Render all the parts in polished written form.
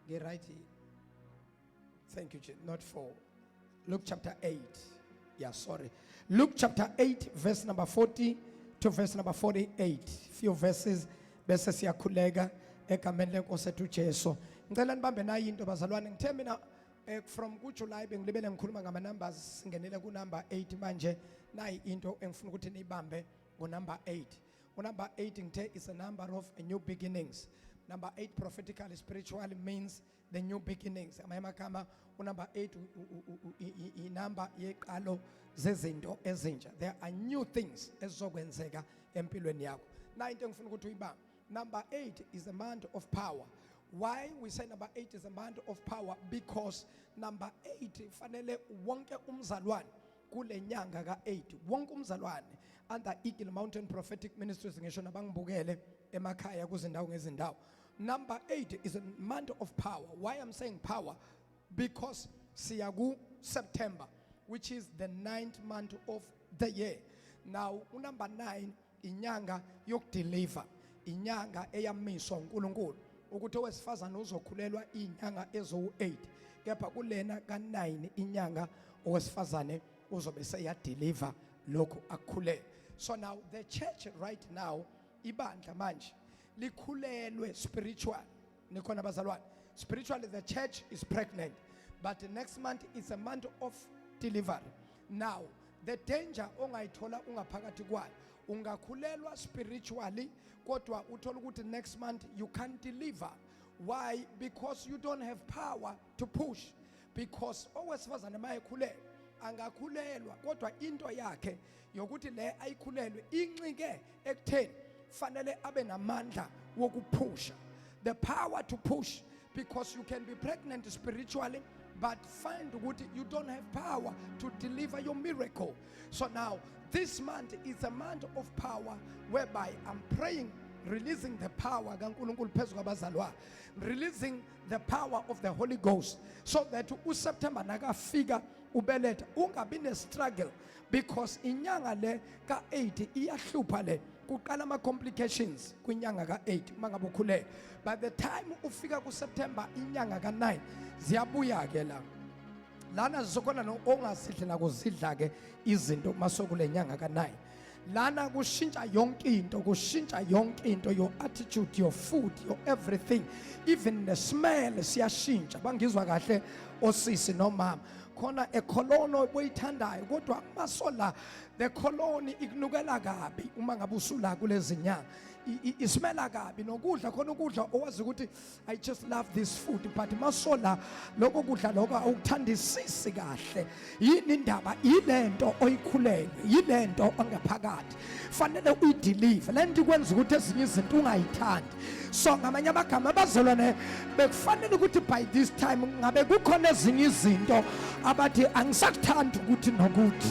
Get right here. Thank you, not 4. Luke chapter 8. Yeah, sorry. Luke chapter 8, verse number 40 to verse number 48. Few verses. Bese siyakhuleka egameni lenkosi ethu Jesu. Ngicela nibambe nayo into bazalwane. Ngithe mina from kuJuly bengilibele ngikhuluma ngama numbers singenele ku number 8 manje nayi into engifuna ukuthi niyibambe ngo number 8. Number 8 ngithe is a number of new beginnings. Number 8 prophetically spiritually means the new beginnings. Amagama number 8 inamba yeqalo zezinto ezintsha. There are new things ezizokwenzeka empilweni yakho. Na into engifuna ukuthi uyibambe. Number 8 is a month of power. Why we say number 8 is a month of power? Because number 8 fanele wonke umzalwane kule nyanga ka8 wonke umzalwane under Eagle Mountain Prophetic Ministries ngisho nabangibukele emakhaya kuzindawo ngezindawo. Number 8 is a month of power. Why I'm saying power? Because siyaku September, which is the 9th month of the year. Now number 9 inyanga yokudeliver, inyanga eyamiswa uNkulunkulu ukuthi owesifazana uzokhulelwa inyanga ezo8 kepha kulena ka9 inyanga owesifazane uzobe seyadeliver lokhu akukhulele. So now the church right now ibandla manje likhulelwe spiritual. Nikhona bazalwane. Spiritually the church is pregnant, but next month is a month of delivery. Now the danger ongayithola ungaphakathi kwayo ungakhulelwa spiritually kodwa uthola ukuthi next month you can't deliver. Why? Because you don't have power to push. Because owesifazane mayekhulelwe angakhulelwa kodwa into yakhe yokuthi le ayikhulelwe incike ekutheni fanele abe namandla wokupusha, the power to push, because you can be pregnant spiritually but find ukuthi you don't have power to deliver your miracle. So now this month is a month of power whereby I'm praying, releasing the power kaNkulunkulu phezu kwabazalwane, releasing the power of the Holy Ghost, so that uSeptember nakafika ubeletha ungabi ne struggle, because inyanga le ka8 iyahlupha le kuqala ama complications kwinyanga ka8 mangabe ukhulele. By the time ufika kuSeptember inyanga ka9 ziyabuya ke la lana zizokhona no ongasidle nakuzidla ke izinto masokule nyanga ka9. Lana kushintsha yonke into, your attitude, your food, your everything, even the smell siyashintsha. Bangizwa kahle osisi nomama khona ekholono boyithandayo kodwa masola the colony ikunukela kabi uma ngabe usula kulezi nyanga ismela kabi nokudla khona ukudla owazi ukuthi I just love this food, but masola lokho kudla lokho awukuthandisisi kahle. Yini indaba? Ilento oyikhulele, yilento angaphakathi fanele uyideliver lento ikwenza ukuthi ezinye izinto ungayithandi. So ngamanye amagama abazalwane bekufanele ukuthi by this time ngabe kukhona ezinye izinto abathi angisakuthandi ukuthi nokuthi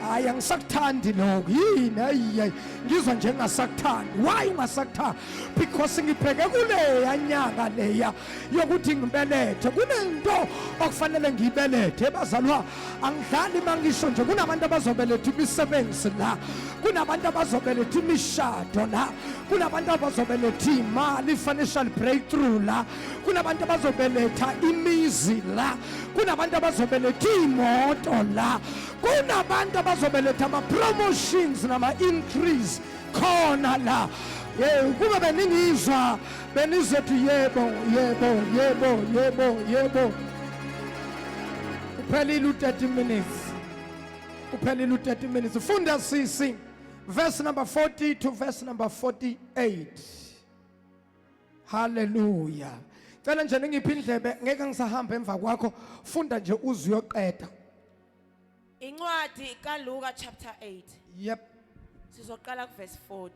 hayi angisakuthandi lokho yini hayi ngizwa nje ngingasakuthandi. Why ungasakuthandi? Because ngibheke kule yanyanga leya yokuthi ngibelethe kunento okufanele ngibelethe. Bazalwa angidlali mangisho nje kunabantu abazobeletha imisebenzi la, kunabantu abazobeletha imishado la, kunabantu abazobeletha imali, financial breakthrough la, kunabantu abazobeletha imizi la, kunabantu abazobeletha imoto la, kunabantu abazobeletha ama promotions nama increase khona la. Kube beningizwa benizothi yebo. Uphelile 30 minutes. Uphelile 30 minutes. Funda sisi verse number 40 to verse number 48. Hallelujah. Cela nje ngiphi indlebe ngeke ngisahamba emva kwakho, funda nje uzwe uyoqeda. Incwadi kaLuka chapter 8. Yep. Sizoqala ku verse 40.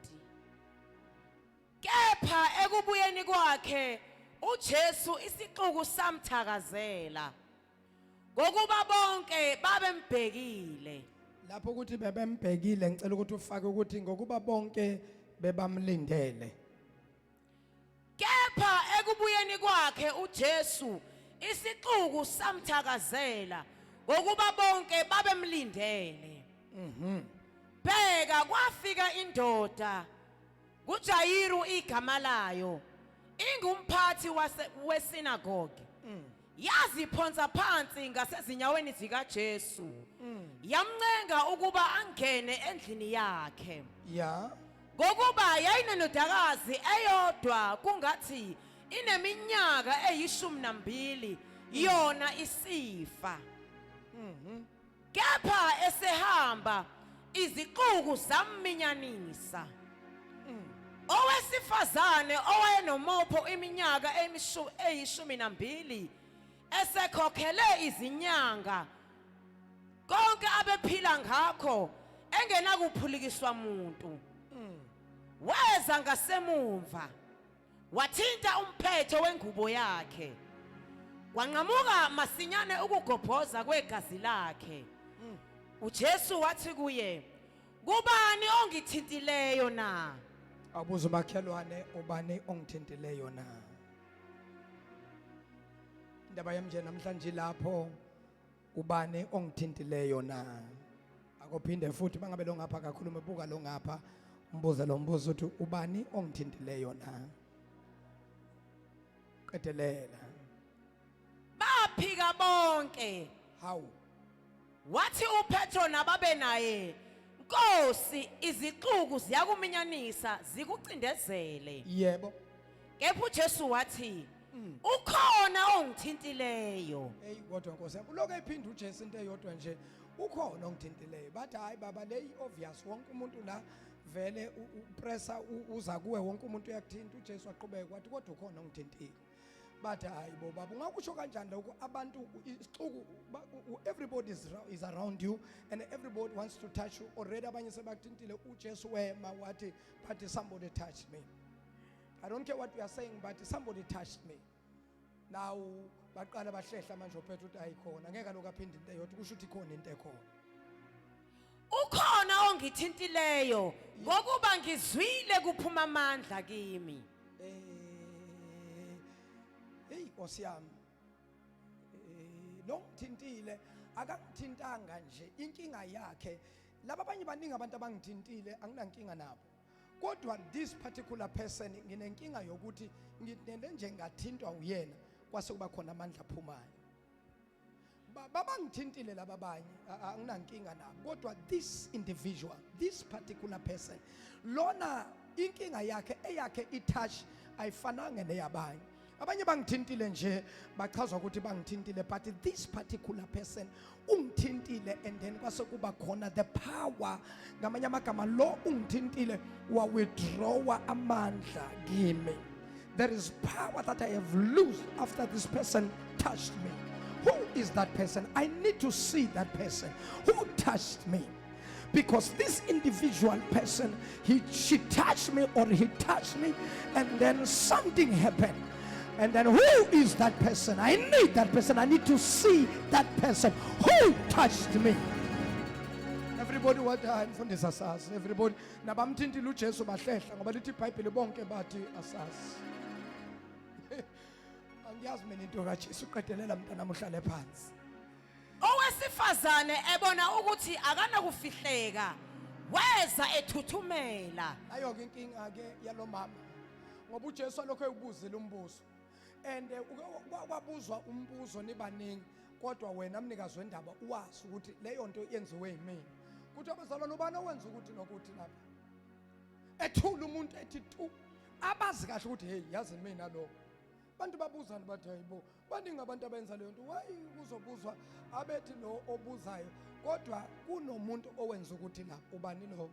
Kepha ekubuyeni kwakhe uJesu isixuku samthakazela ngokuba bonke babembhekile. Lapho ukuthi bebembhekile ngicela ukuthi ufake ukuthi ngokuba bonke bebamlindele. Kepha ekubuyeni kwakhe uJesu isixuku samthakazela ngokuba bonke babemlindele. Bheka kwafika indoda kuJayiru igama layo, ingumphathi umphathi wesinagoge yaziphonsa phansi ngasezinyaweni zikaJesu yamncenga ukuba angene endlini yakhe Yeah. ngokuba yayinendodakazi eyodwa kungathi ineminyaka eyi12 yona isifa kepha esehamba izixuku zamminyanisa owesifazane owayenomopho iminyaka eyi12 esekhokhele izinyanga konke abephila ngakho engenakuphulikiswa umuntu weza ngasemumva wathinta umphetho wengubo yakhe kwanqamuka masinyane ukugobhoza kwegazi lakhe uJesu wathi kuye kubani ongithintileyo na Abuza umakhelwane ubani ongithintileyo na. Indaba yami nje namhlanje lapho ubani ongithintileyo na. Akuphinde futhi bangabe lo ngapha kakhuluma ebuka lo ngapha umbuze lo mbuzo uthi ubani ongithintileyo na. Qedelela. baphika bonke How? wathi uPetro nababe naye Nkosi izixuku ziyakuminyanisa zikucindezele Yebo. kepha uJesu wathi ukhona ongithintileyo Hey kodwa Nkosi yami uloke iphinda uJesu into eyodwa nje ukhona ongithintileyo bathi hayi baba le obvious wonke umuntu la vele upressa uza kuwe wonke umuntu uyakuthinta uJesu waqhubeka wathi kodwa ukhona ongithintile bathi hayi bo baba ungakusho kanjani lokho abantu isixuku everybody is around you and everybody wants to touch you already abanye sebakuthintile uJesu wema wathi but somebody touched me. I don't care what you are saying but somebody touched me. Now baqala bahlehla manje uPetro uthi ayikhona ngeke lokho aphinde into eyodwa kusho ukuthi ikhona into ekhona ukhona ongithintileyo ngokuba ngizwile kuphuma amandla kimi hey Nkosi yami lo ngithintile akangithintanga nje inkinga yakhe laba abanye baningi abantu abangithintile anginankinga nabo kodwa this particular person nginenkinga yokuthi nginele nje ngathintwa uyena kwase kuba khona amandla aphumayo baba ngithintile laba abanye anginankinga nabo kodwa this individual this particular person lona inkinga yakhe eyakhe itouch ayifananga neyabanye abanye bangithintile nje bachazwa ukuthi bangithintile but this particular person ungithintile and then kwase kuba khona the power ngamanye amagama lo ungithintile wa withdraw amandla kimi. There is power that I have lost after this person touched me. Who is that person? I need to see that person who touched me. Because this individual person, she touched me or he touched me, and then something happened. And then who is that person? I need that person. I need to see that person who touched me. Everybody what mfundisi asasi. Everybody nabamthintile uJesu bahlehla ngoba lithi iBhayibheli bonke bathi asasi. Angiyazi mina into kaJesu uqedelela mntana uhlale phansi. owesifazane ebona ukuthi akanakufihleka weza ethuthumela Ayo ke inkinga ke yalomama ngoba uJesu lokho ekubuzile umbuzo and kwabuzwa umbuzo nibaningi kodwa wena mnikazi wendaba uwazi ukuthi leyo nto yenziwe yimina kuthi abazalwane ubani owenza ukuthi nokuthi lapha ethula umuntu ethi tu abazi kahle ukuthi hey yazi mina lo bantu babuzana bathi hayibo baningi abantu abenza leyo nto why kuzobuzwa abethi lo obuzayo kodwa kunomuntu owenza ukuthi la ubani lo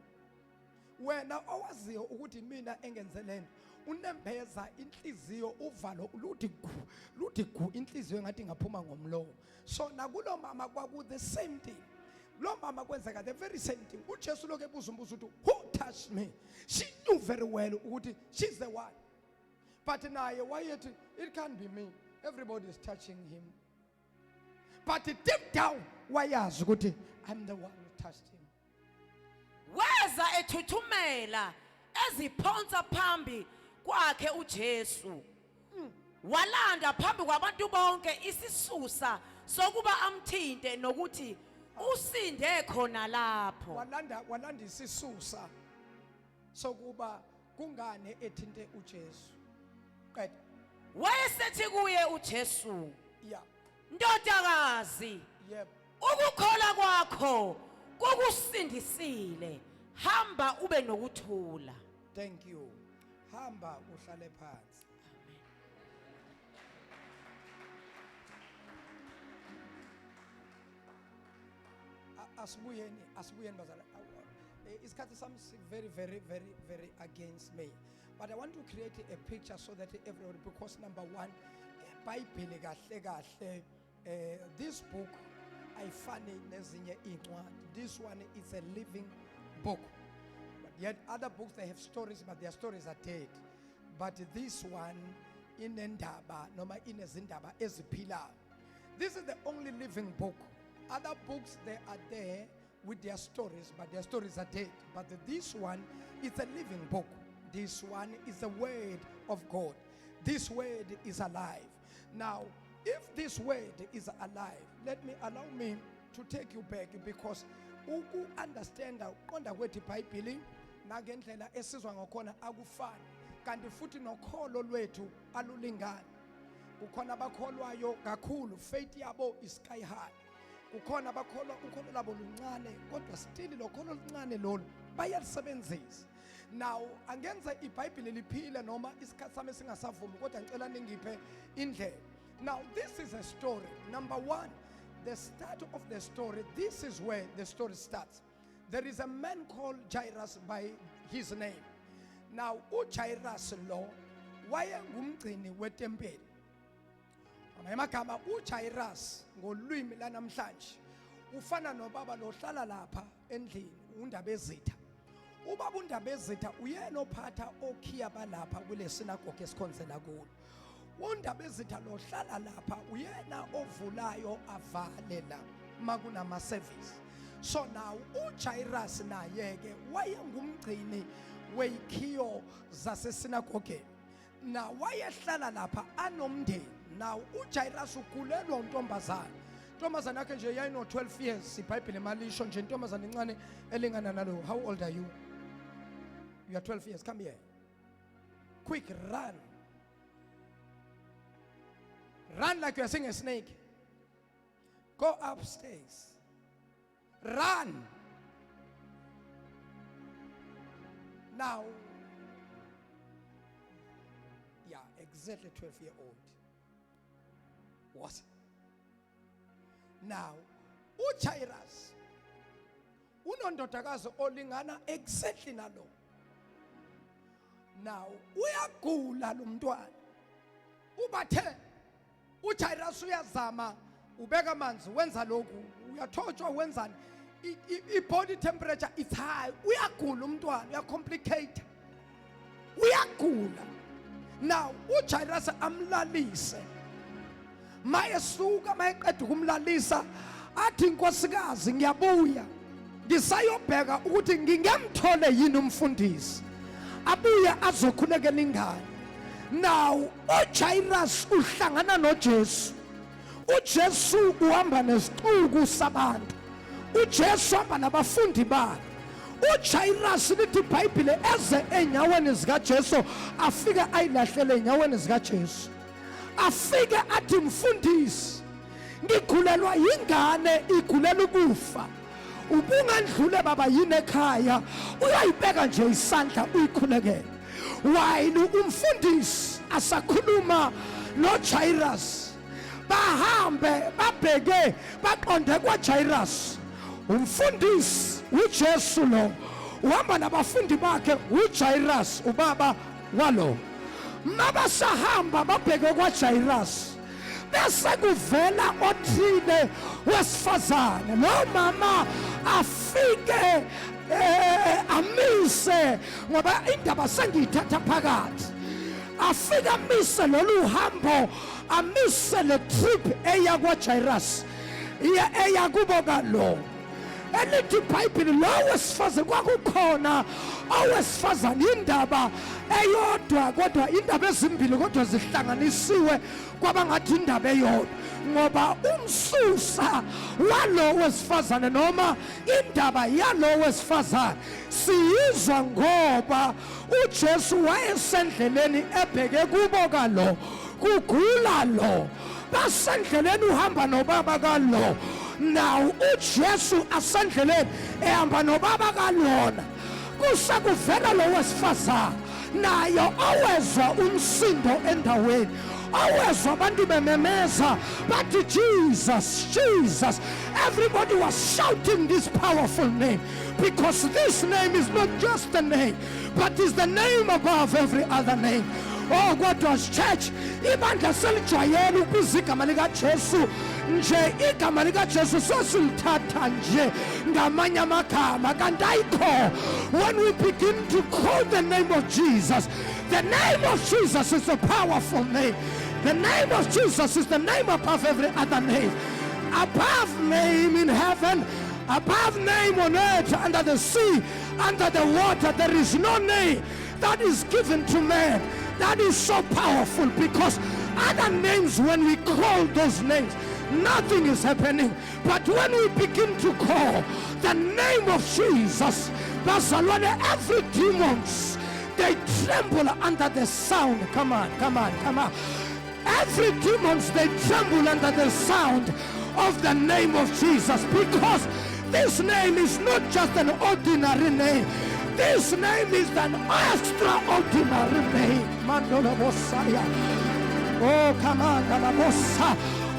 wena owaziyo ukuthi mina engenze lento unembeza inhliziyo uvalo luthi gu inhliziyo engathi ngaphuma ngomlomo so nakulo mama kwaku the same thing lo mama kwenzeka the very same thing uJesu lokho ebuza umbuzo uthi who touched me she knew very well ukuthi she's the one but naye wayethi it can't be me everybody is touching him but deep down wayazi ukuthi I'm the one who touched him weza ethuthumela eziphonsa phambi kwakhe uJesu walanda phambi kwabantu bonke isisusa sokuba amthinte nokuthi usinde khona lapho walanda isisusa sokuba kungane ethinte uJesu qeda wayesethi kuye uJesu, Yeah. ndodakazi, Yep. ukukholwa kwakho kukusindisile, hamba ube nokuthula. Thank you. Hamba uhlale phansi. Asibuyeni bazala. Isikhathi sami very against me. But I want to create a picture so that everybody, because number one, iBhayibheli kahle this book ayifani nezinye incwadi. This one is a living book. But yet other books they have stories, but their stories are dead. But this one inendaba noma inezindaba eziphilayo. This is the only living book. Other books they are there with their stories, but their stories are dead. But this one is a living book. This one is the word of God. This word is alive. Now, if this word is alive, allow me to take you back, because uku understand uqonda kwethi iBhayibheli nagendlela esizwa ngakhona akufani, kanti futhi nokholo lwethu alulingani. Kukhona abakholwayo kakhulu, faith yabo is sky high. Kukhona abakholwa ukholo labo luncane, kodwa still lokholo luncane lolu bayalisebenzisa. Now angenza iBhayibheli liphile noma isikhathi sami singasavumi, kodwa ngicela ningiphe indlela. Now this is a story. Number one, the start of the story, this is where the story starts. There is a man called Jairus by his name. Now uJairus lo wayengumgcini wetempeli. Amagama uJairus ngolwimi lanamhlanje ufana nobaba lohlala lapha endlini undabezitha. Ubaba undabezitha uyena ophatha okhiya balapha kule sinagoge esikhonzela kulo. Undabezitha lohlala lapha uyena ovulayo avale la makunama service. So now uJairus naye ke wayengumgcini weyikhiyo zasesinagoge. Na wayehlala lapha anomndeni. Now uJairus ukhulelwa untombazana. Intombazana yakhe nje yayino 12 years. iBhayibheli emalisho nje intombazana incane elingana nalo. How old are you? You are 12 years. Come here. Quick, run. Run like you are seeing a snake. Go upstairs. Run. Now, yeah, exactly 12-year-old. What? Now, uJairus unondodakazi olingana exactly nalo. Now, uyagula lo mntwana. Ubathe uJairus uyazama ubeka amanzi wenza lokhu uyathotsha wenzani i-body temperature is high, uyagula umntwana, uyacomplicate, uyagula. Now uJairus amlalise, mayesuka mayeqeda ukumlalisa athi inkosikazi ngiyabuya ngisayobheka ukuthi ngingemthole yini umfundisi abuye azokhulekela ingane. Now uJairus uhlangana noJesu. uJesu uhamba nesixuku sabantu. uJesu uhamba nabafundi bakhe. uJairus lithi iBhayibheli eze enyaweni zikaJesu afike ayilahlele enyaweni zikaJesu. Afike athi mfundisi ngikhulelwa yingane ikhulela ukufa. Ubungandlule baba yini ekhaya uyayibeka nje isandla uyikhulekele. While umfundisi asakhuluma noJairus bahambe babheke baqonde kwaJairus. Umfundisi uJesu lo uhamba nabafundi bakhe uJairus ubaba walo. Mabasahamba babheke kwaJairus bese kuvela othile wesifazane lo mama afike amise ngoba indaba sengiyithatha phakathi. Afika amise lolu hambo, amise le trip eya kwaJairus eya kubo kalo. Elithi iBhayibheli lo wesifazane kwakukhona owesifazane indaba eyodwa kodwa indaba ezimbili kodwa zihlanganisiwe kwaba ngathi indaba eyodwa ngoba umsusa walo wesifazane noma indaba yalo wesifazane siyizwa ngoba uJesu wayesendleleni ebheke kubo kalo kugula lo, basendleleni uhamba nobaba kalo. Now uJesu asendleleni ehamba nobaba kalona. Kusakuvela lo wesifazana naye awezwa umsindo endaweni, awezwa abantu bememeza bathi Jesus, Jesus. Everybody was shouting this powerful name, because this name is not just a name, but is the name above every other name. Oh, what was church? Ibandla selijwayele ukubiza igama likaJesu nje, igama likaJesu sosilithatha nje ngamanye amagama, kanti ayikho. When we begin to call the name of Jesus, the name of Jesus is a powerful name. The name of Jesus is the name above every other name. Above name in heaven, above name on earth, under the sea, under the water, there is no name that is given to man that is so powerful, because other names, when we call those names, nothing is happening. But when we begin to call the name of Jesus, every demons, they tremble under the sound. Come on, come on, come on. Every demons, they tremble under the sound of the name of Jesus, because this name is not just an ordinary name. This name is an extraordinary name. Mandola Bosaya. Oh, come on, Bossa.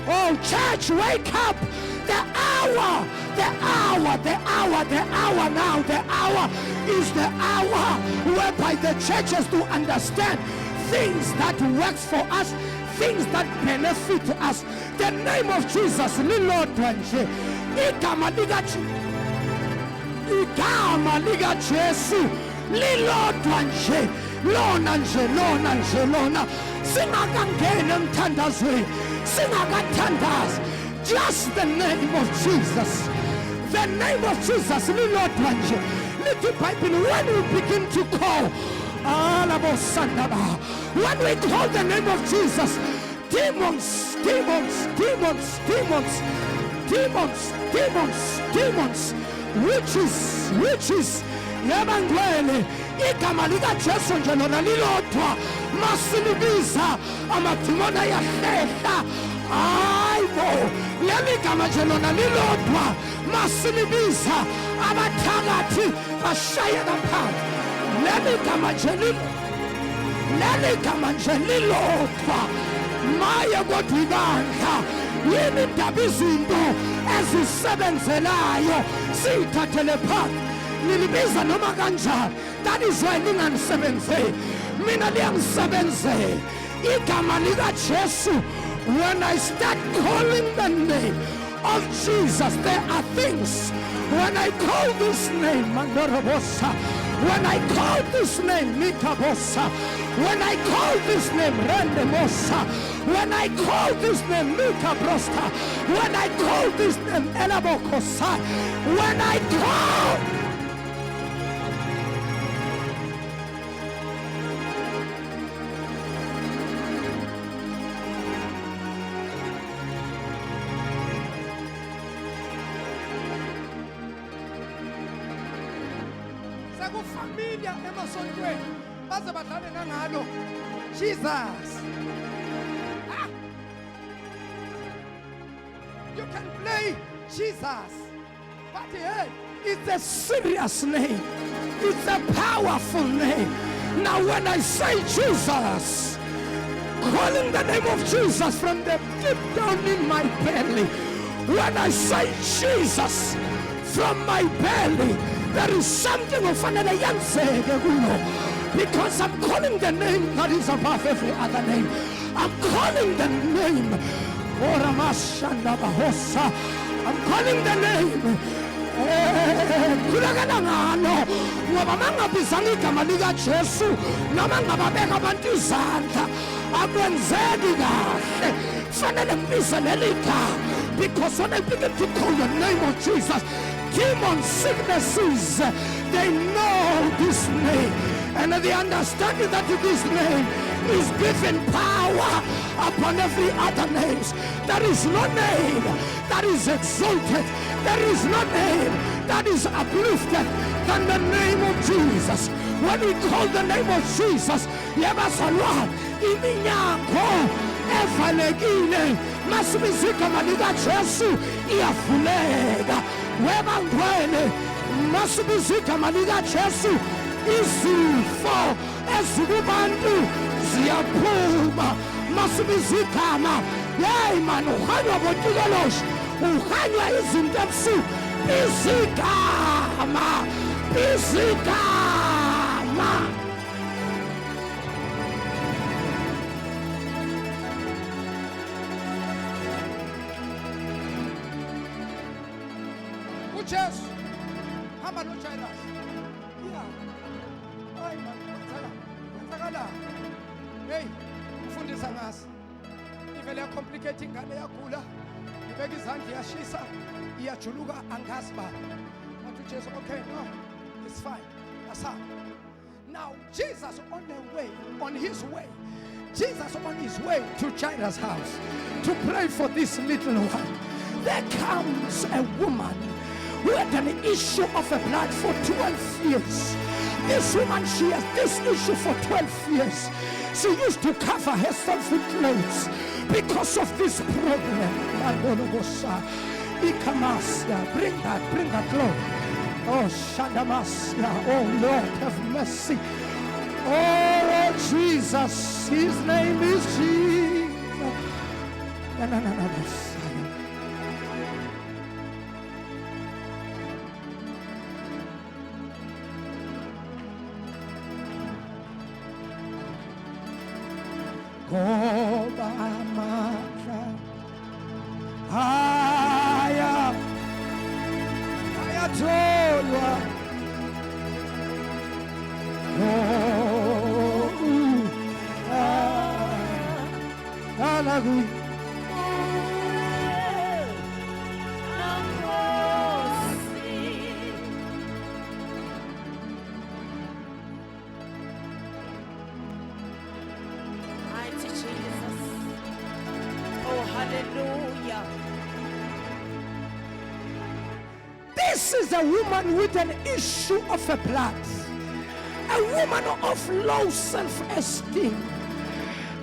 Oh, church, wake up. The hour, the hour, the hour, the hour now. The hour is the hour whereby the church has to understand things that works for us, things that benefit us. The name of Jesus, lilodwa nje. Igama lika Jesu lilodwa nje, lona nje, lona nje, lona. Singakangena emthandazweni, singakathandazi, just the name of Jesus. The name of Jesus lilodwa nje. Little Bible, when we begin to call, when we call the name of Jesus, demons, demons, demons, demons, demons, demons, demons, witches, yabangwele, igama lika Jesu nje lona lilodwa, masilibiza amadimona yahlehla. Hayibo, leli gama nje lona lilodwa, masilibiza abathakathi bashayeka phansi. Leli gama nje lilodwa, maye kodwa ibandla yini indaba izinto ezisebenzelayo siyithathele phansi, nilibiza noma kanjani. That is why ninganisebenzeli, mina liyangisebenzela igama lika Jesu. When I start calling the name of Jesus, there are things. When I call this name, Mandorobosa, when I call this name, Mitabosa, when I call this name, Rendemosa, when I call this name, Mitabrosta, when I call this name, Elabokosa, when I call, familia emasontweni baze badlale ngalo Jesus. You can play Jesus, but hey, it's a serious name. It's a powerful name. Now when I say Jesus, calling the name of Jesus from the deep down in my belly, when I say Jesus from my belly, there is something of another because I'm calling the name that is above every other name. I'm calling the name. I'm calling the name. Ngoba mangabizanga igama lika Jesu noma ngababeka abantu izandla akwenzeki kahle, fanele ngibize leli gama, because when I begin to call the name of Jesus, demon sicknesses, they know this name, and they understand that this name is given power upon every other name. There is no name that is exalted, there is no name that is uplifted than the name of Jesus. When we call the name of Jesus, iminyango evalekile masibiza igama likaJesu iyavuleka. Webangcwele masibiza igama likaJesu izifo ezikubantu ziyaphuma. Masibiza igama hey man ukhanywa botikolosho ukhanywa izinto ebusuku. Bizigama uJesu hamba noJairus. Yeah. Hayi man kwenzakala. Hey mfundisa ngasi. Ivele complicate ingane yagula. Ibeka izandla yashisa iyajuluka angazi ba. Bathi uJesu okay no it's fine. That's how. Now Jesus on his way to Jairus' house to pray for this little one. There comes a woman who had an issue of a blood for 12 years. This woman, she has this issue for 12 years. She used to cover herself with clothes because of this problem. Bring that cloth. Oh, Shandamasia. Oh, Lord, have mercy. Oh, Jesus. His name is Jesus. Hallelujah. This is a woman with an issue of a blood. A woman of low self-esteem.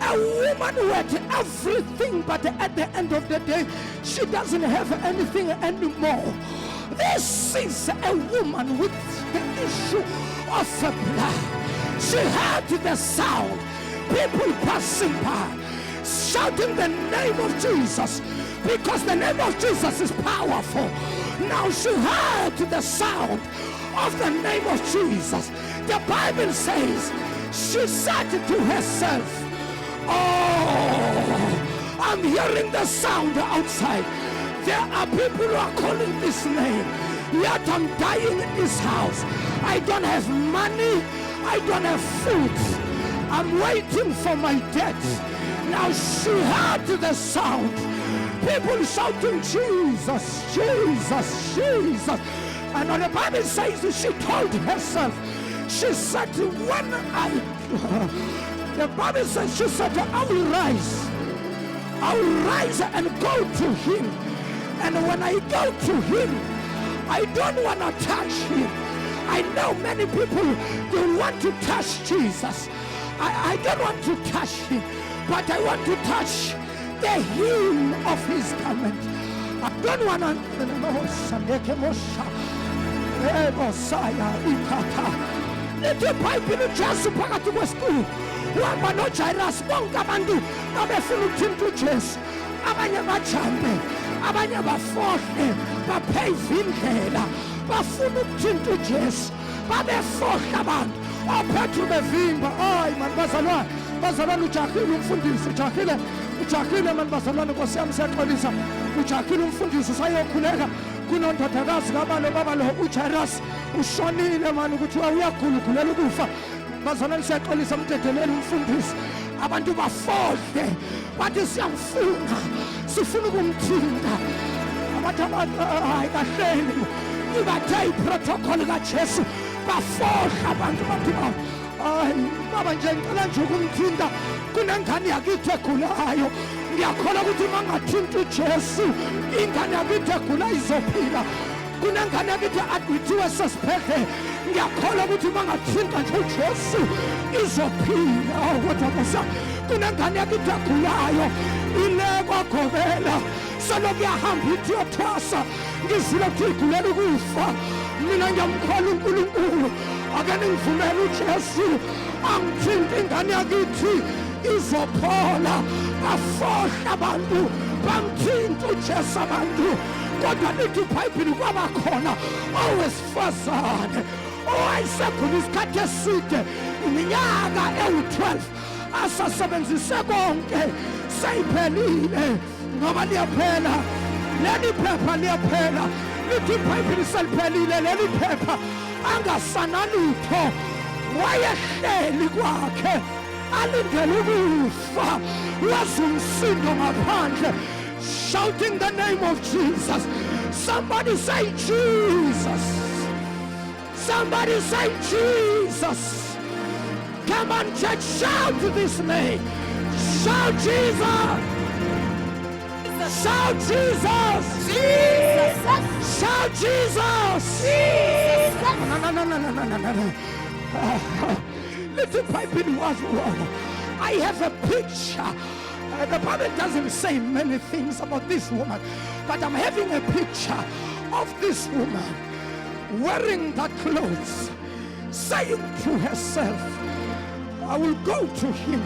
A woman who had everything, but at the end of the day, she doesn't have anything anymore. This is a woman with the issue of a blood. She heard the sound. People passing by, shouting the name of Jesus, because the name of Jesus is powerful. Now she heard the sound of the name of Jesus. The Bible says she said to herself, oh, I'm hearing the sound outside. There are people who are calling this name, yet I'm dying in this house. I don't have money, I don't have food, I'm waiting for my death. Now she heard the sound. People shouting, Jesus, Jesus, Jesus. And when the Bible says she told herself, she said, the Bible says, she said, I will rise and go to him. And when I go to him, I don't want to touch him. I know many people, they want to touch Jesus. I don't want to touch him, but I want to touch the hem of his garment. I don't want to. Lithi iBhayibheli uJesu phakathi kwesikhulu uhamba noJairus, bonke abantu babefuna ukuthinta uJesu. Abanye bajambe, abanye bafohle, bapave indlela, bafuna ukuthinta uJesu, babefohla abantu. OPetru bevimba. Hayi man, bazalwane ujahile umfundisi, ujahile man bazalwane, Nkosi yami siyaxolisa. Ujahile umfundisi usayokhuleka kunondodakazi kabalo uJairus ushonile man, ukuthi uyagulugulela ukufa. Bazalwane siyaxolisa, mdedelele umfundisi. Abantu bafohle bathi siyamfuna, sifuna ukumthinta. Abantu hayi kahleni ibathe iprotocol kaJesu, bafohla abantu bathi hayi baba nje ngicela nje ukumthinta kunengane yakithi egulayo. Ngiyakholwa ukuthi mangathinta uJesu ingane yakithi egula izophila. Kunengane yakithi admithiwe sesibhedlela ngiyakholwa ukuthi bangathinta nje uJesu izophila. Kodwa Nkosi yami, kunengane yakithi egulayo ile kwagobela selokhu yahamba ithi yothwasa, ngizile ukuthi igulela ukufa. Mina ngiyamkholwa uNkulunkulu, ake ningivumele uJesu angithinta ingane yakithi izophola. Bafohla abantu bamthinta uJesu abantu, kodwa lithi iBhayibheli kwabakhona owesifazane owayesegula isikhathi eside iminyaka ewu-12 asasebenzise konke seyiphelile. Ngoba liyaphela leli phepha, liyaphela. Lithi iBhayibheli seliphelile leli phepha, angasanalutho. Wayehleli kwakhe alindele ukufa, wazi umsindo ngaphandle. Shouting the name of Jesus. Somebody say Jesus. Somebody say Jesus. Come on, church, shout this name. Shout Jesus. Shout Jesus. Jesus. Shout Jesus. Jesus. No. Little Bible was wrong. I have a picture. The Bible doesn't say many things about this woman, but I'm having a picture of this woman wearing the clothes, saying to herself, I will go to him.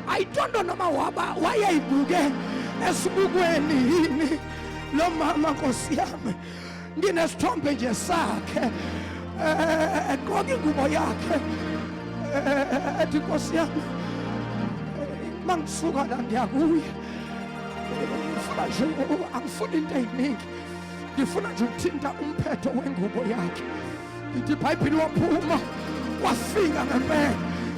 I don't know why I buge esibukweni yini lo mama Nkosi yami. Nginesithombe nje sakhe egqoka ingubo yakhe ethi Nkosi yami mangisuka la ndiyakuya. Ngifuna nje angifuni into eyiningi, ngifuna nje ukuthinta umphetho wengubo yakhe. Ithi iBhayibheli waphuma wafika ngempela,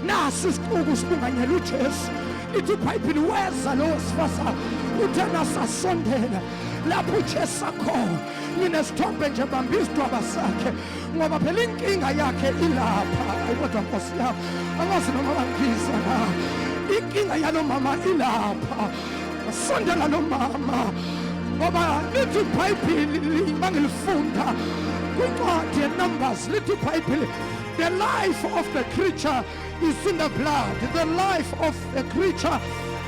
nasi isixuku sibunganyela uJesu. Ithi iBhayibheli weza lo wesifazane uthe nasasondela lapho uJesu akhona. Nginesithombe nje bamba isidwaba sakhe ngoba phela inkinga yakhe ilapha. Kodwa Nkosi yami angazi noma bangizwa na, inkinga yalo mama ilapha. Sondela lo mama ngoba lithi iBhayibheli mangilifunda kwincwadi yeNumbers, lithi iBhayibheli the life of the creature is in the blood. The life of the creature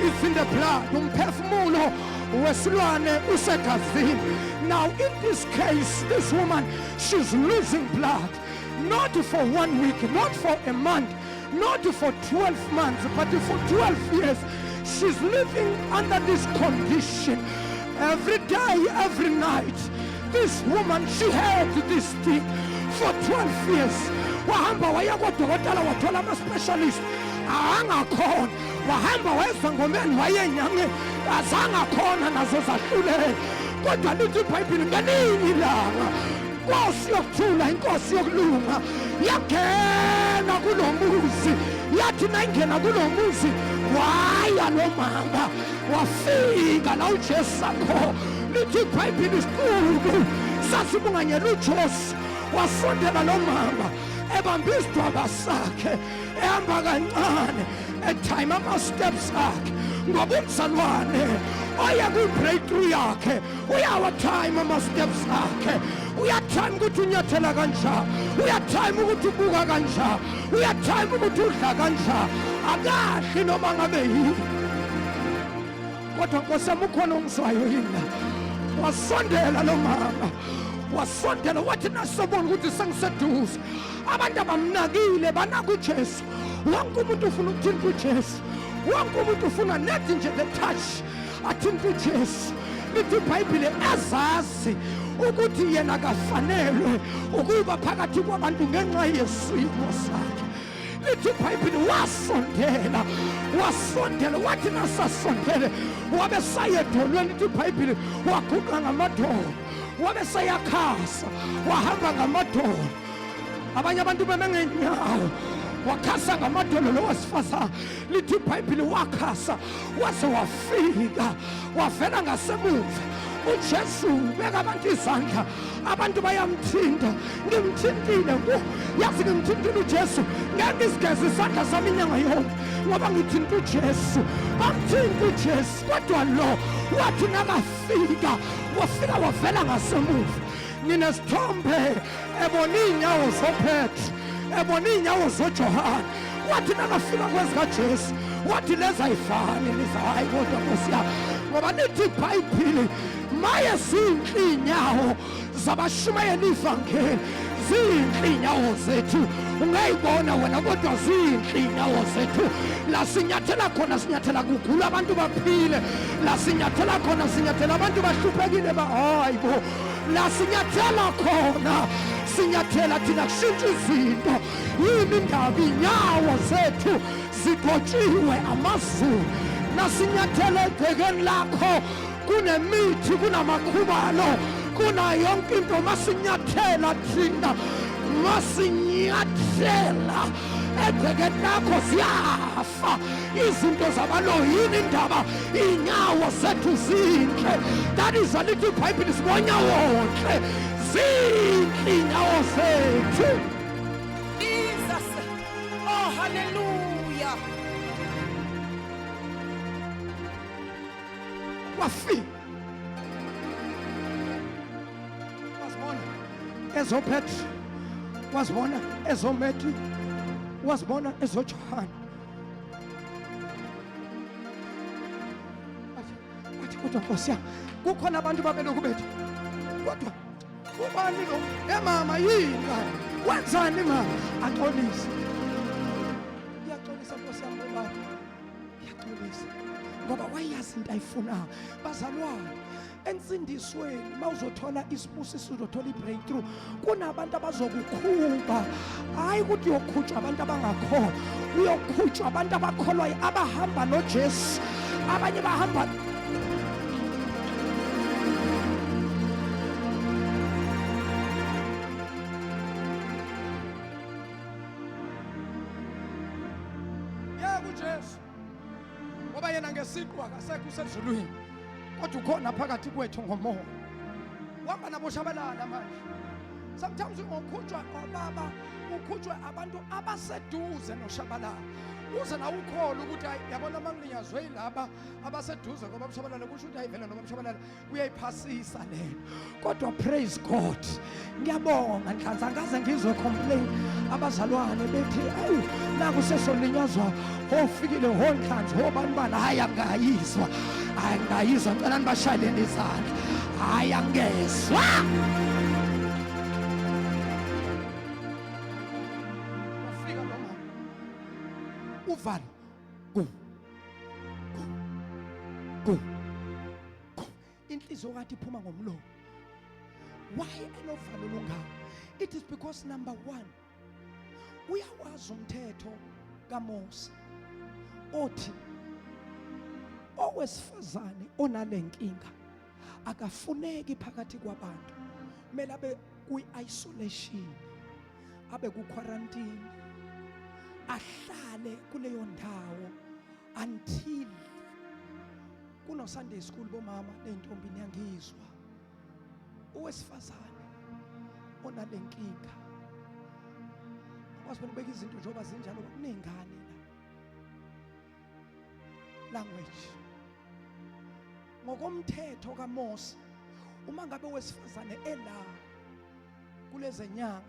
is in the blood. Umphefumulo wesilwane usegazini. Now in this case, this woman, she's losing blood, not for 1 week, not for a month, not for 12 months, but for 12 years. She's living under this condition. Every day, every night, this woman, she had this thing for 12 years. Wahamba waya kodokotela wathola ama-specialist angakhona, wahamba wayezangomeni wayenyange azange khona nazo zahluleka. Kodwa lithi iBhayibheli ngelinye ilanga inkosi yokuthula, inkosi yokulunga yangena kulo muzi. Yathi nayingena kulo muzi waya lo mama wafika la uJesu akho. Lithi iBhayibheli isiquku sasibunganyela uJesu, wasondela lo mama ebambe isidwaba sakhe, ehamba kancane ethayima ama-steps akhe. Ngoba umzalwane oya kwi-breakthrough yakhe uyawathayima ama-steps akhe. Uyathayima ukuthi unyathela kanjani, uyathayima ukuthi ubuka kanjani, uyathayima ukuthi udla kanjani. Akahle noma ngabe yini. Kodwa Nkosi yami ukhona ongizwayo yini? Wasondela lo mama, wasondela wathi nasobona ukuthi sengiseduze. Abantu abamnakile banaka uJesu. Wonke umuntu ufuna ukuthinta uJesu, wonke umuntu ufuna nethi nje the touch athinta uJesu. Lithi iBhayibheli azazi ukuthi yena kafanelwe ukuba phakathi kwabantu ngenxa yesimo sakhe. Lithi iBhayibheli wasondela wathi nasasondele wabe sayedolweni. Lithi iBhayibheli waguqa ngamadolo, wabe sayakhasa, wahamba ngamadolo. Abanye abantu beme ngenyawo, wakhasa ngamadolo lo wesifazane. Lithi iBhayibheli wakhasa waze wafika, wavela ngasemuva. uJesu beka abantu izandla, abantu bayamthinta. Ngimthintile yazi ngimthintile uJesu, ngeke isigeze isandla sami inyanga yonke ngoba ngithinta uJesu. Bamthinta uJesu, kodwa lo wathi nakafika wafika wavela ngasemuva. nginesithombe ebona iy'nyawo zoPetru, ebona iy'nyawo zoJohane. Wathi nakafika kwezikaJesu wathi lezi ayifani liza, hayi kodwa Nkosi yami, ngoba lithi iBhayibhili maye zinhle iy'nyawo zabashumayela ivangeli, zinhle iy'nyawo zethu. Ungayibona wena kodwa zinhle iy'nyawo zethu. La sinyathela khona sinyathela kugula abantu baphile, la sinyathela khona sinyathela abantu bahluphekile hayibo, la sinyathela khona sinyathela thina kushintsha izinto. Yini indaba iy'nyawo zethu zigotshiwe amazulu, nasinyathela egcekeni lakho kunemithi, kunamakhubalo, kuna yonke into. Masinyathela thina, masinyathela egcekeni lakho ziyafa izinto zabaloyi. Yini indaba iy'nyawo zethu zinhle. That is a little iBhayibhili sibonyawo nhle, zinhle iy'nyawo zethu. Jesus. Oh, hallelujah. Wafika wasibona ezoPetru, wasibona ezoMatthew, wasibona ezoJohane. Wathi kodwa Nkosi yami, kukhona abantu babelokhu bethi, kodwa ubani lo? Mama yini ngani? Wenzani mama? Axolisa. Iyaxolisa Nkosi yami baba. Iyaxolisa. Ngoba wayazi into ayifunayo. Bazalwane, ensindisweni mawuzothola isibusiso, uzothola ibreakthrough, kunabantu abazokukhuba. Hayi ukuthi uyokhutshwa abantu abangakholwa, uyokhutshwa abantu abakholwayo abahamba noJesu. Abanye bahamba kuJesu, ngoba yena ngesiqu akasekho usezulwini, kodwa ukhona phakathi kwethu ngomoya. Uhamba nabo Tshabalala manje. Sometimes ungokhutshwa obaba, ukhutshwe abantu abaseduze noShabalala. Uze nawe ukholwa ukuthi yabona mangilinyazwe yilaba abaseduze ngoba uShabalala kusho ukuthi ayivele noma uShabalala uyayiphasisa lento. Kodwa praise God, ngiyabonga nhlanhla angaze ngizwe complain abazalwane bethi awu naku sesolinyazwa ofikile honhlanhla obani bani. Hayi angayizwa, hayi ngayizwa, ngicela nibashayeleni izandla. Hayi angezwa. Wafika noma uvalo go inhliziyo kathi iphuma ngomlomo. Why elovalo lungaka? It is because number one, uyawazi umthetho kaMose othi owesifazane onalenkinga akafuneki phakathi kwabantu, kumele abe kwi-isolation, abe ku-quarantine, ahlale kuleyo ndawo until kuno Sunday school. Bomama ney'ntombi niyangizwa, owesifazane onalenkinga akwazi ukubeka izinto njengoba zinjalo, kuney'ngane la language. Ngokomthetho kaMose, uma ngabe owesifazane ela kuleze nyanga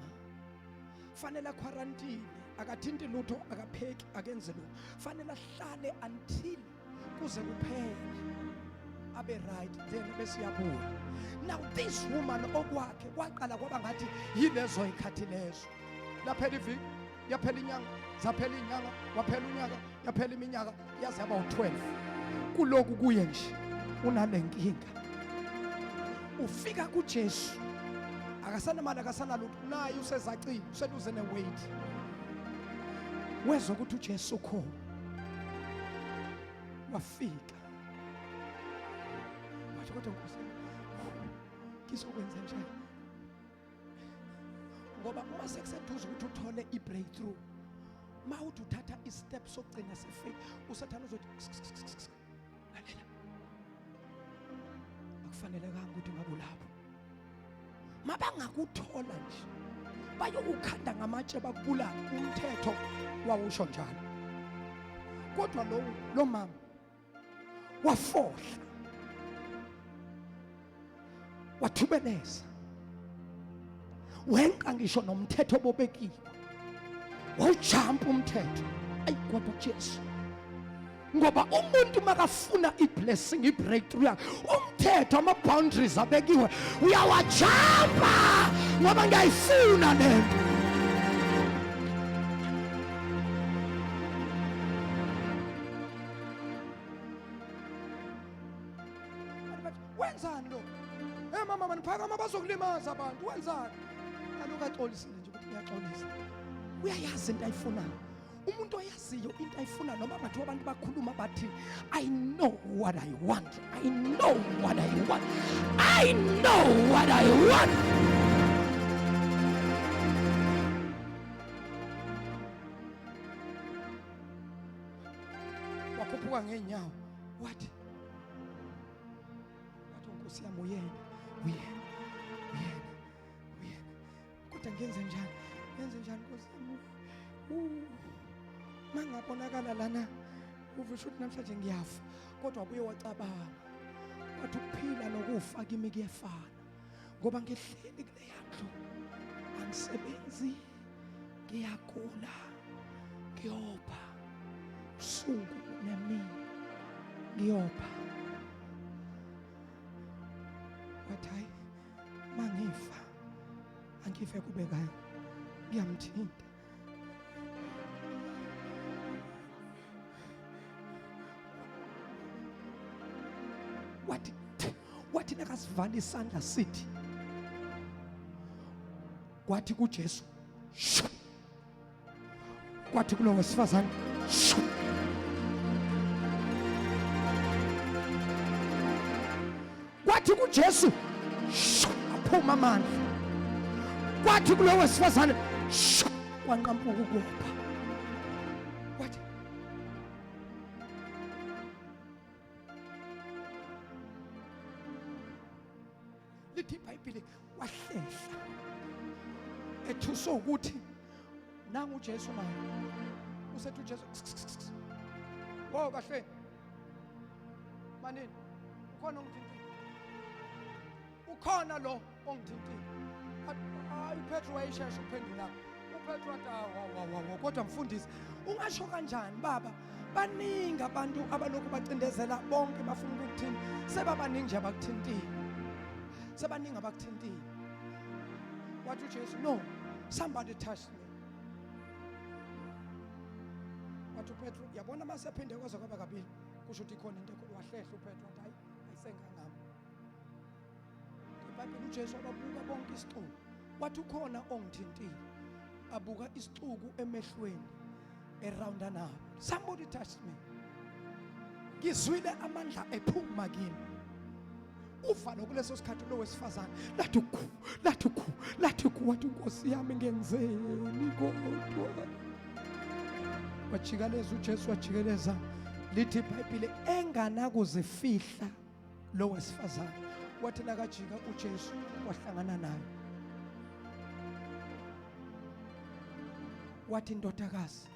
fanele quarantine, akathinti lutho, akapheki, akenze lutho, fanele ahlale until kuze kuphele abe right, then bese yabuya. Now this woman okwakhe kwaqala kwaba ngathi yilezo ikhathi lezo, laphela iviki, yaphela inyanga, zaphela inyanga, waphela unyaka, yaphela iminyaka, yaze yaba u12. Kuloku kuye nje unalenkinga, ufika kuJesu akasana mali, akasana lutho, naye usezacile, useduze neweight. Wezwa ukuthi uJesu khona, wafika wathi kodwa Nkosi ngizokwenza njani? Ngoba uma sekuseduze ukuthi uthole ibreakthrough, mawuthi uthatha istep sokugcina sefake, usathana uzothi lalela, akufanelekanga ukuthi ngabe lapho. Mabangakuthola nje bayokukhanda ngamatshe bakubulala, umthetho wawusho njalo. Kodwa lo mama wafohla, wathubeleza, wenqa ngisho nomthetho obobekiwe, wawujampa umthetho. Ayi kodwa uJesu, ngoba umuntu makafuna iblessing, ibreakthrough yakhe, umthetho, ama-boundaries abekiwe, uyawajampa ngoba ngiyayifuna lento. Wenzani lo? Mama maniphakama bazokulimaza abantu. Wenzani? Kaloku axolisile nje ukuthi uyaxolisa. Uyayazi into ayifunayo. Umuntu oyaziyo into ayifuna, noma bathu abantu bakhuluma bathi I know what I want. I know what I want. I know what I want. Wakhuphuka ngeenyawo. What? Nkosi yami uyena. Kodwa ngenze njani? Nkosi yami? Mangabonakala lana uvisho ukuthi namhlanje ngiyafa, kodwa ubuye wacabanga wathi ukuphila nokufa kimi kuyefana, ngoba ngihleli kule yandlu, angisebenzi, ngiyagula, ngiyopha usuku nemini, ngiyopha. Wathi hayi, mangifa angife kube kanye, ngiyamthinta. Wathi nakasivala isandla sithi, kwathi kuJesu, kwathi kulo wesifazane, kwathi kuJesu aphuma amandla, kwathi kulo wesifazane kwanqampuka ukopha. Wathi lithi iBhayibheli wahlehla ethuswa ukuthi nangu uJesu naye. Usethi uJesu, wo kahle manini, ukhona ongithintile, ukhona lo ongithintile. Hayi uPetru wayeshesha ukuphendula. uPetru wathi kodwa mfundisi, ungasho kanjani baba? Baningi abantu abalokhu bacindezela bonke bafuna ukukuthinta. Sebabaningi nje abakuthintile. Sebaningi abakuthintile. Wathi uJesu, no, somebody touched me. Wathi uPetru, yabona mase phinde kwaze kwaba kabili, kusho ukuthi ikhona into enkulu. Wahlehla uPetru wathi hayi, ayisengangami. iBhayibheli uJesu ababuka bonke isixuku. Wathi ukhona ongithintile. Abuka isixuku emehlweni, around nabo. Somebody touched me. Ngizwile amandla ephuma kimi. Ufa lokuleso sikhathi lo wesifazane lathi wathi Nkosi yami ngenzeni kodwa. Wajikeleza uJesu, wajikeleza. Lithi iBhayibheli enganakuzifihla lo wesifazane. Wathi nakajika uJesu wahlangana naye. Wathi ndodakazi,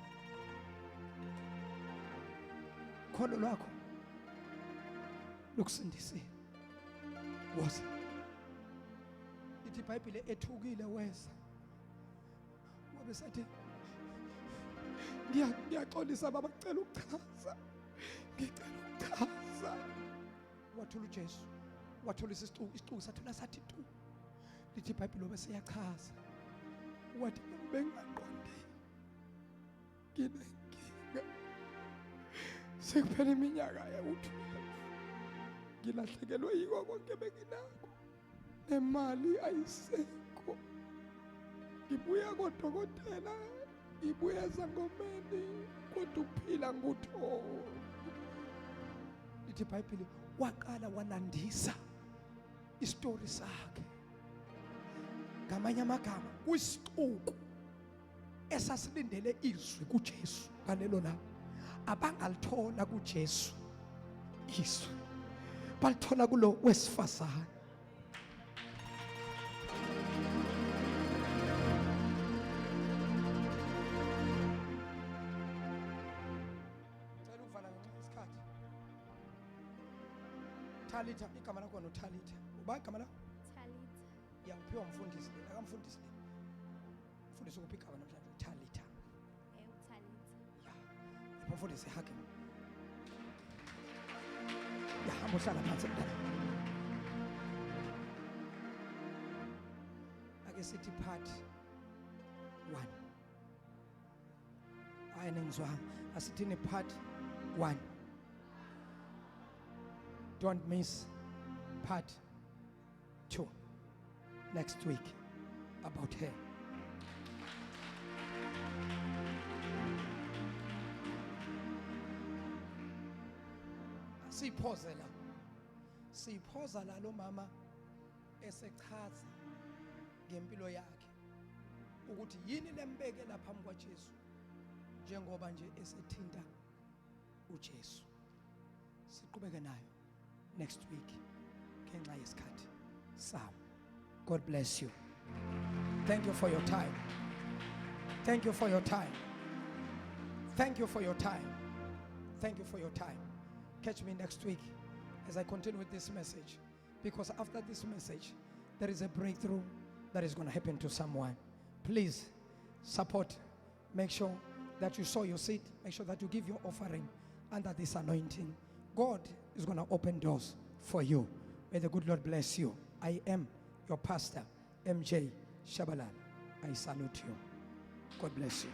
kholo lwakho lukusindisile. Woza. Ithi iBhayibheli ethukile weza. Wabe sathi ngiyaxolisa baba, ngicela ukuchaza. Wathula uJesu, wathulisa isixuku sathula sathi tu. Lithi iBhayibheli bese yachaza. Wathi bengaqondile, nginenkinga, sekuphela iminyaka ya-12, ngilahlekelwe yiko konke benginakho, nemali ayisekho. Ngibuya kodokotela, ngibuya ezangomeni, kodwa ukuphila nguthola. Lithi iBhayibheli waqala walandisa isitori sakhe. Ngamanye amagama, kwisixuku esasilindele izwi kuJesu ngalelo langa, abangalithola kuJesu izwi, balithola kulo wesifazane. Cela ukuvala ngesikhathi. Talitha, igama lakho noTalitha. Uba igama lakho? Talitha. Yaphiwa umfundisi, akamfundisi. bafundisa ukuphika namhlanje uThalitha. uThalitha. Yeah. Bafundise hake. Yeah, hamba uhlala phansi mntana. Ake sithi part 1. Hayi ningizwanga. Asithini part 1. Don't miss part 2 next week about her. Siphoza la lo mama esechaza ngempilo yakhe ukuthi yini lembekela phambi kwaJesu njengoba nje esethinta uJesu. Siqhubeke nayo next week ngenxa yesikhathi sawo. God bless you. Thank you for your time. Thank you for your time. Thank you for your time. Thank you for your time. Catch me next week as I continue with this message, because after this message there is a breakthrough that is going to happen to someone. Please support. Make sure that you sow your seed. Make sure that you give your offering under this anointing. God is going to open doors for you. May the good Lord bless you. I am your pastor, MJ Tshabalala. I salute you. God bless you.